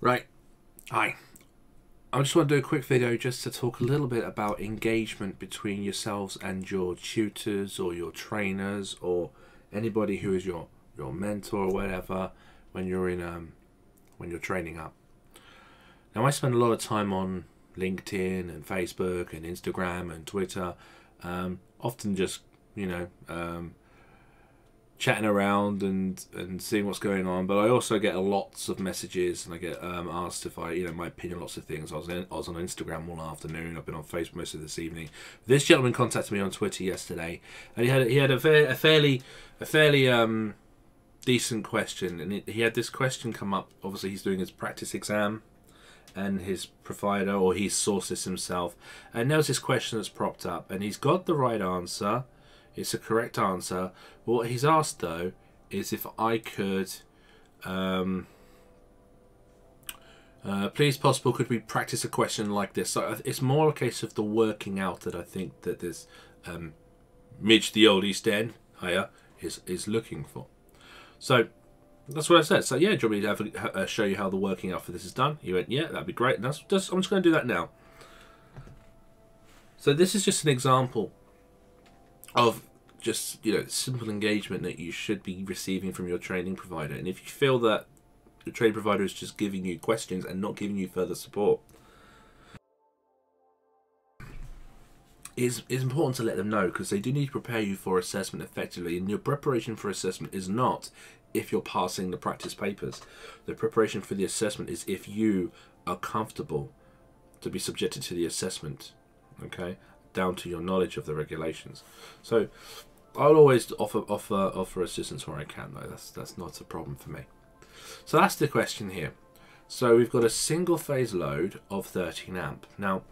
Right, hi. I just want to do a quick video just to talk a little bit about engagement between yourselves and your tutors or your trainers or anybody who is your mentor or whatever when you're in when you're training up. Now, I spend a lot of time on LinkedIn and Facebook and Instagram and Twitter, often just chatting around and seeing what's going on, but I also get lots of messages and I get asked if I, my opinion on lots of things. I was on Instagram all afternoon. I've been on Facebook most of this evening. This gentleman contacted me on Twitter yesterday, and he had a fairly decent question, and he had this question come up. Obviously, he's doing his practice exam, and his provider, or he sourced this himself, and there was this question that's propped up, and he's got the right answer. It's a correct answer. What he's asked, though, is if I could, please possible, could we practice a question like this? So it's more a case of the working out that I think that this Midge the Old East End is looking for. So that's what I said. So yeah, do you want me to show you how the working out for this is done? He went, yeah, that'd be great. And I'm just going to do that now. So this is just an example of just simple engagement that you should be receiving from your training provider. And if you feel that the training provider is just giving you questions and not giving you further support, it's important to let them know, because they do need to prepare you for assessment effectively. And your preparation for assessment is not if you're passing the practice papers. The preparation for the assessment is if you are comfortable to be subjected to the assessment, okay, down to your knowledge of the regulations. So I'll always offer assistance where I can, though. That's not a problem for me. So that's the question here. So we've got a single phase load of 13 amp. Now,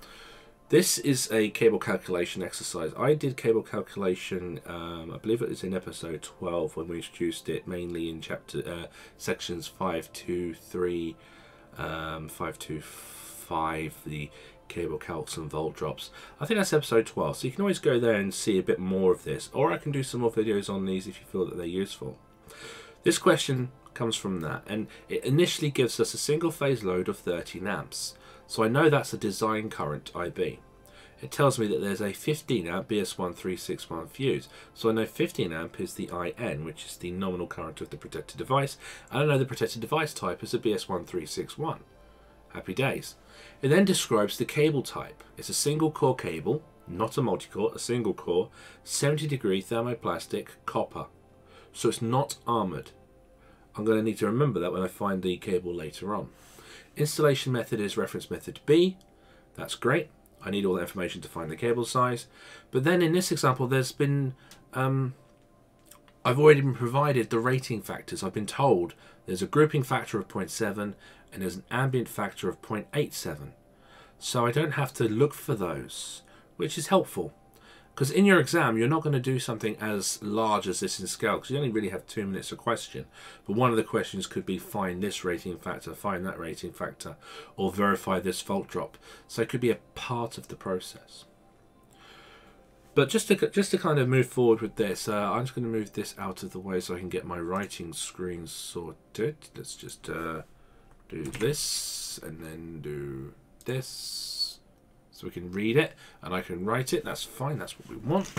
this is a cable calculation exercise. I did cable calculation, I believe it was in episode 12 when we introduced it, mainly in sections 523, 525, the cable calcs and volt drops. I think that's episode 12, so you can always go there and see a bit more of this, or I can do some more videos on these if you feel that they're useful. This question comes from that, and it initially gives us a single phase load of 13 amps. So I know that's a design current IB. It tells me that there's a 15 amp BS1361 fuse. So I know 15 amp is the IN, which is the nominal current of the protected device. And I know the protected device type is a BS1361. Happy days. It then describes the cable type. It's a single core cable, not a multi-core, a single core, 70-degree thermoplastic copper. So it's not armoured. I'm going to need to remember that when I find the cable later on. Installation method is reference method B. That's great. I need all the information to find the cable size. But then in this example, there's been, I've already been provided the rating factors. I've been told there's a grouping factor of 0.7 and there's an ambient factor of 0.87. So I don't have to look for those, which is helpful. Because in your exam, you're not going to do something as large as this in scale, because you only really have 2 minutes a question. But one of the questions could be find this rating factor, find that rating factor, or verify this fault drop. So it could be a part of the process. But just to kind of move forward with this, I'm just going to move this out of the way so I can get my writing screen sorted. Let's just do this and then do this. So we can read it and I can write it. That's fine. That's what we want.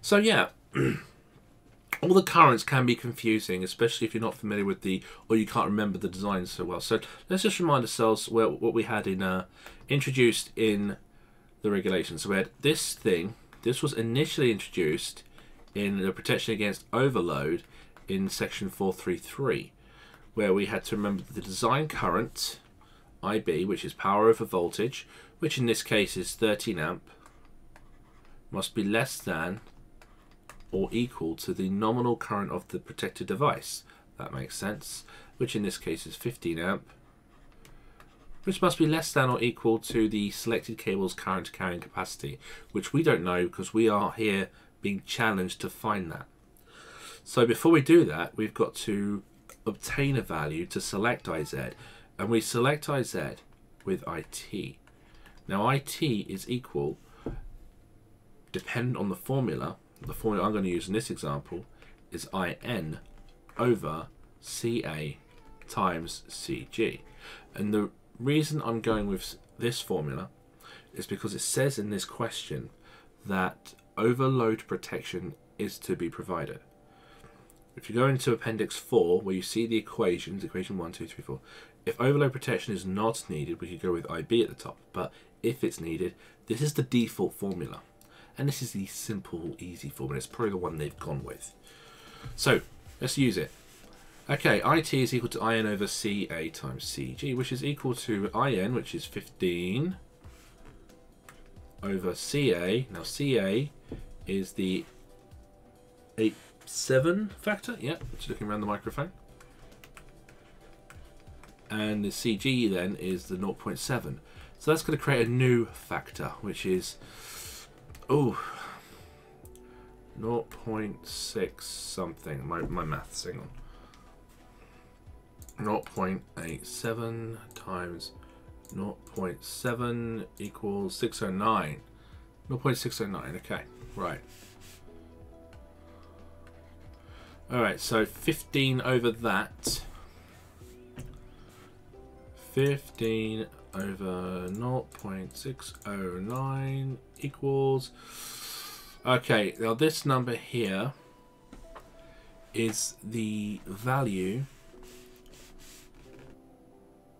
So yeah, all the currents can be confusing, especially if you're not familiar with or you can't remember the design so well. So let's just remind ourselves what we had in introduced in the regulations. So we had this thing. This was initially introduced in the protection against overload in section 433, where we had to remember the design current, IB, which is power over voltage, which in this case is 13 amp, must be less than or equal to the nominal current of the protected device. That makes sense. Which in this case is 15 amp, which must be less than or equal to the selected cable's current carrying capacity, which we don't know because we are here being challenged to find that. So before we do that, we've got to obtain a value to select IZ, and we select IZ with IT. Now IT is equal, dependent on the formula I'm going to use in this example is IN over CA times CG. And the reason I'm going with this formula is because it says in this question that overload protection is to be provided. If you go into Appendix 4, where you see the equations, equation 1, 2, 3, 4, if overload protection is not needed, we could go with IB at the top. But if it's needed, this is the default formula. And this is the simple, easy formula. It's probably the one they've gone with. So, let's use it. Okay, IT is equal to IN over CA times CG, which is equal to IN, which is 15, over CA. Now, CA is the 8.7 factor. Yeah, just looking around the microphone. And the CG then is the 0.7. So that's going to create a new factor, which is 0.6 something. My maths, hang on. 0.87 times 0.7 equals 609. 0.609, okay, right. Alright, so 15 over that. 15 over 0.609 equals... Okay, now this number here is the value.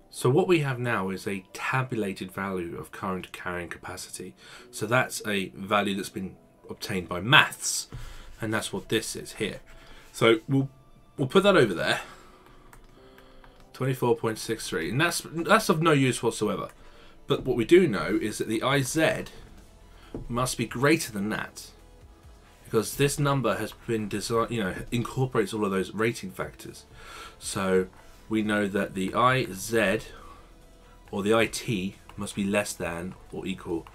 So what we have now is a tabulated value of current carrying capacity. So that's a value that's been obtained by maths, and that's what this is here. So we'll put that over there. 24.63, and that's of no use whatsoever. But what we do know is that the IZ must be greater than that, because this number has been designed, incorporates all of those rating factors. So we know that the IZ or the IT must be less than or equal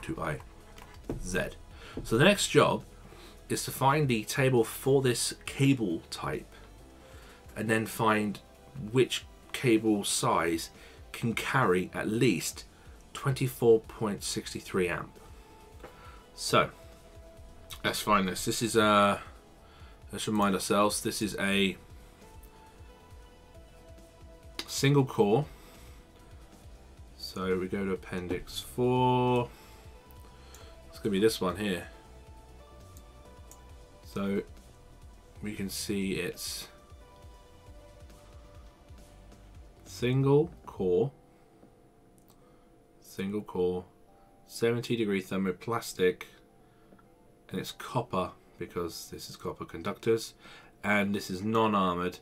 to IZ. So the next job is to find the table for this cable type, and then find which cable size can carry at least 24.63 amp. So let's find this. This is let's remind ourselves, this is a single core. So we go to Appendix 4. It's going to be this one here. So we can see it's single core, 70-degree thermoplastic, and it's copper because this is copper conductors, and this is non-armored,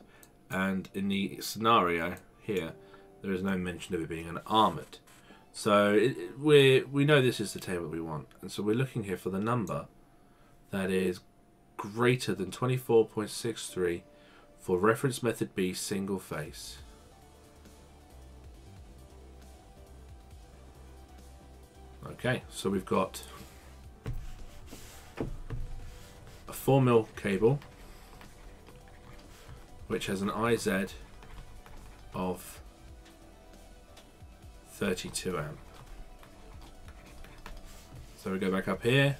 and in the scenario here there is no mention of it being an armored. So we know this is the table that we want, and so we're looking here for the number that is greater than 24.63 for reference method B single phase. Okay, so we've got a 4mm cable which has an IZ of 32 amp. So we go back up here.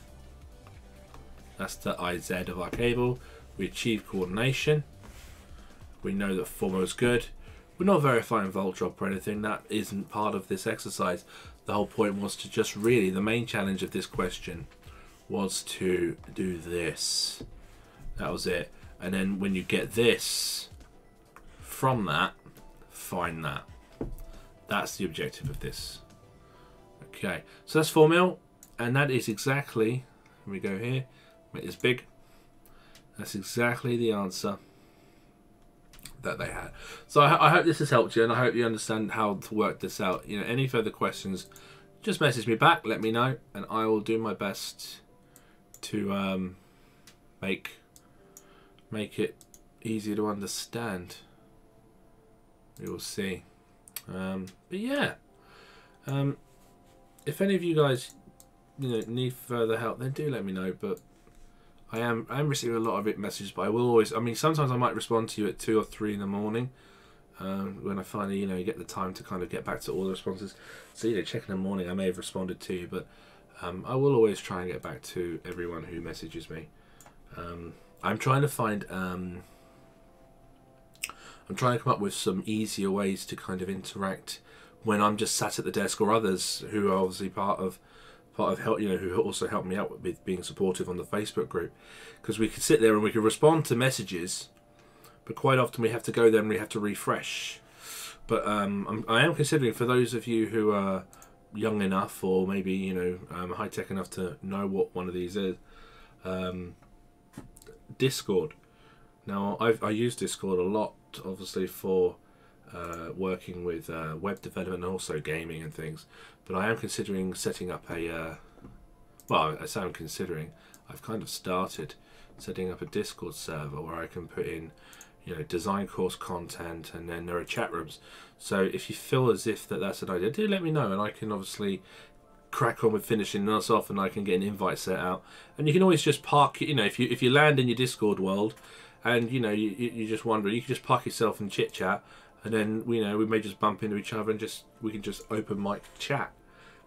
That's the IZ of our cable. We achieve coordination. We know that 4mm is good. We're not verifying volt drop or anything. That isn't part of this exercise. The whole point was to just really, the main challenge of this question was to do this. That was it. And then when you get this from that, find that. That's the objective of this. Okay, so that's 4mm, and that is exactly, let me go here, make this big. That's exactly the answer that they had. So I hope this has helped you, and I hope you understand how to work this out. Any further questions, just message me back, let me know, and I will do my best to make it easier to understand. We will see. But yeah, if any of you guys need further help, then do let me know. But I am receiving a lot of messages, but I will always, sometimes I might respond to you at 2 or 3 in the morning, when I finally, get the time to kind of get back to all the responses. So, check in the morning, I may have responded to you, but I will always try and get back to everyone who messages me. I'm trying to find, I'm trying to come up with some easier ways to kind of interact when I'm just sat at the desk, or others who are obviously part of help, who also help me out with being supportive on the Facebook group, because we could sit there and we could respond to messages, but quite often we have to go there and we have to refresh. But I am considering, for those of you who are young enough, or maybe high tech enough to know what one of these is, Discord. Now I use Discord a lot, obviously for working with web development and also gaming and things. But I am considering setting up a well, I say I'm considering, I've kind of started setting up a Discord server where I can put in design course content, and then there are chat rooms. So if you feel as if that's an idea, do let me know, and I can obviously crack on with finishing us off, and I can get an invite set out. And you can always just park, if you land in your Discord world, and you just wonder, you can just park yourself and chit chat, and then we may just bump into each other, and we can just open mic chat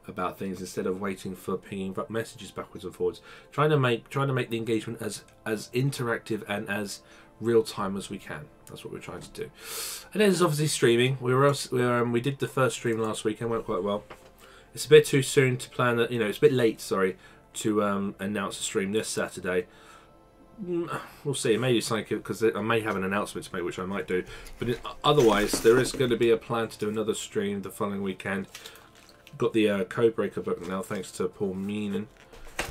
about things instead of waiting for pinging messages backwards and forwards. Trying to make the engagement as interactive and as real time as we can. That's what we're trying to do. And then there's obviously streaming. We did the first stream last week and went quite well. It's a bit too soon to plan that. It's a bit late. Sorry, to announce a stream this Saturday. We'll see. Maybe something, because I may have an announcement to make, which I might do. But otherwise, there is going to be a plan to do another stream the following weekend. Got the Codebreaker book now, thanks to Paul Meenan.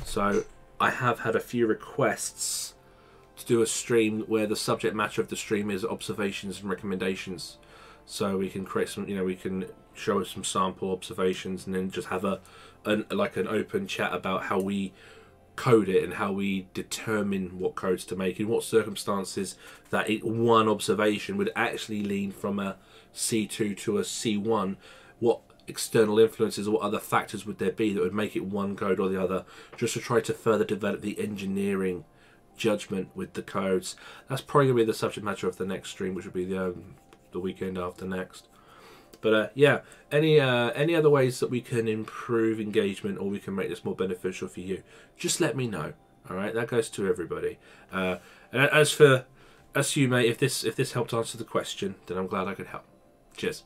So I have had a few requests to do a stream where the subject matter of the stream is observations and recommendations. So we can create some, we can show some sample observations, and then just have an open chat about how we code it and how we determine what codes to make, in what circumstances that one observation would actually lean from a C2 to a C1. What external influences or what other factors would there be that would make it one code or the other, just to try to further develop the engineering judgment with the codes. That's probably going to be the subject matter of the next stream, which will be the weekend after next. But yeah, any other ways that we can improve engagement, or we can make this more beneficial for you, just let me know. All right, that goes to everybody. And as for you, mate, if this helped answer the question, then I'm glad I could help. Cheers.